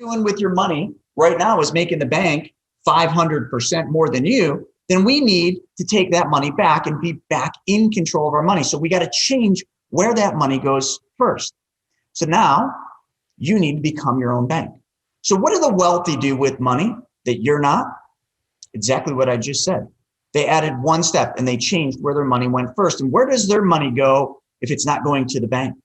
doing with your money right now is making the bank 500% more than you, then we need to take that money back and be back in control of our money. So we got to change where that money goes first. So now you need to become your own bank. So what do the wealthy do with money that you're not? Exactly what I just said. They added one step and they changed where their money went first. And where does their money go if it's not going to the bank?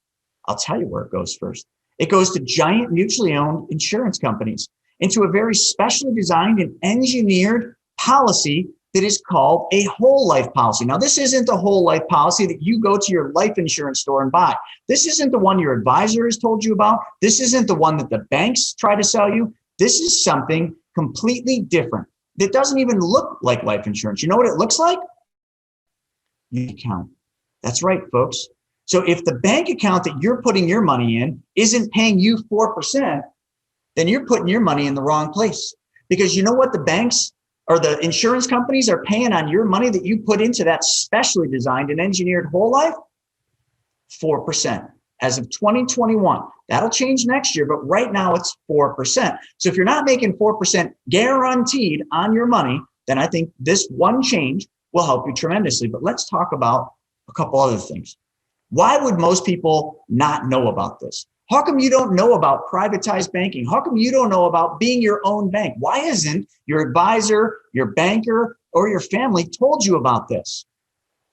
I'll tell you where it goes first. It goes to giant mutually owned insurance companies, into a very specially designed and engineered policy that is called a whole life policy. Now, this isn't a whole life policy that you go to your life insurance store and buy. This isn't the one your advisor has told you about. This isn't the one that the banks try to sell you. This is something completely different that doesn't even look like life insurance. You know what it looks like? Your account. That's right, folks. So if the bank account that you're putting your money in isn't paying you 4%, then you're putting your money in the wrong place. Because you know what the banks or the insurance companies are paying on your money that you put into that specially designed and engineered whole life? 4% as of 2021. That'll change next year, but right now it's 4%. So if you're not making 4% guaranteed on your money, then I think this one change will help you tremendously. But let's talk about a couple other things. Why would most people not know about this? How come you don't know about privatized banking? How come you don't know about being your own bank? Why isn't your advisor, your banker, or your family told you about this?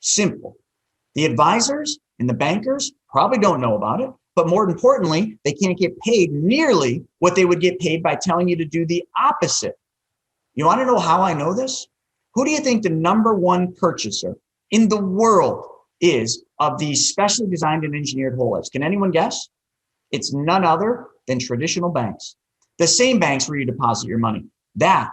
Simple. The advisors and the bankers probably don't know about it, but more importantly, they can't get paid nearly what they would get paid by telling you to do the opposite. You want to know how I know this? Who do you think the number one purchaser in the world is of these specially designed and engineered whole lives? Can anyone guess? It's none other than traditional banks. The same banks where you deposit your money. That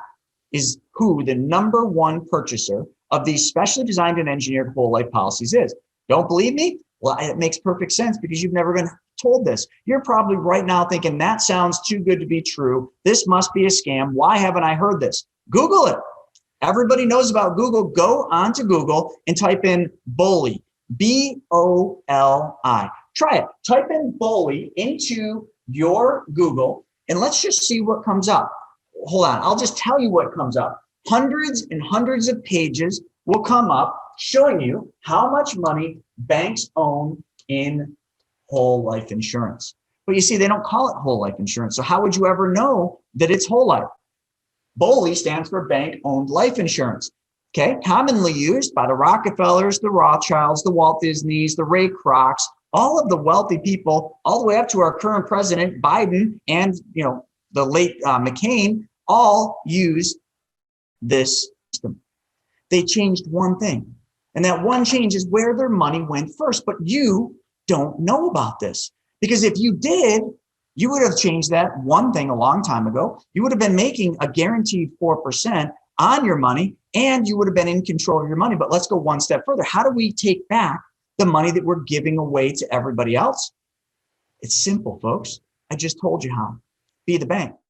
is who the number one purchaser of these specially designed and engineered whole life policies is. Don't believe me? Well, it makes perfect sense because you've never been told this. You're probably right now thinking that sounds too good to be true. This must be a scam. Why haven't I heard this? Google it. Everybody knows about Google. Go onto Google and type in BOLI, B-O-L-I. Try it. Type in BOLI into your Google and let's just see what comes up. Hold on. I'll just tell you what comes up. Hundreds and hundreds of pages will come up showing you how much money banks own in whole life insurance. But you see, they don't call it whole life insurance. So how would you ever know that it's whole life? BOLI stands for bank-owned life insurance. Okay, commonly used by the Rockefellers, the Rothschilds, the Walt Disneys, the Ray Krocs, all of the wealthy people, all the way up to our current president, Biden, and the late McCain, all use this system. They changed one thing, and that one change is where their money went first. But you don't know about this, because if you did, you would have changed that one thing a long time ago. You would have been making a guaranteed 4% on your money, and you would have been in control of your money. But let's go one step further. How do we take back the money that we're giving away to everybody else? It's simple, folks. I just told you how. Be the bank.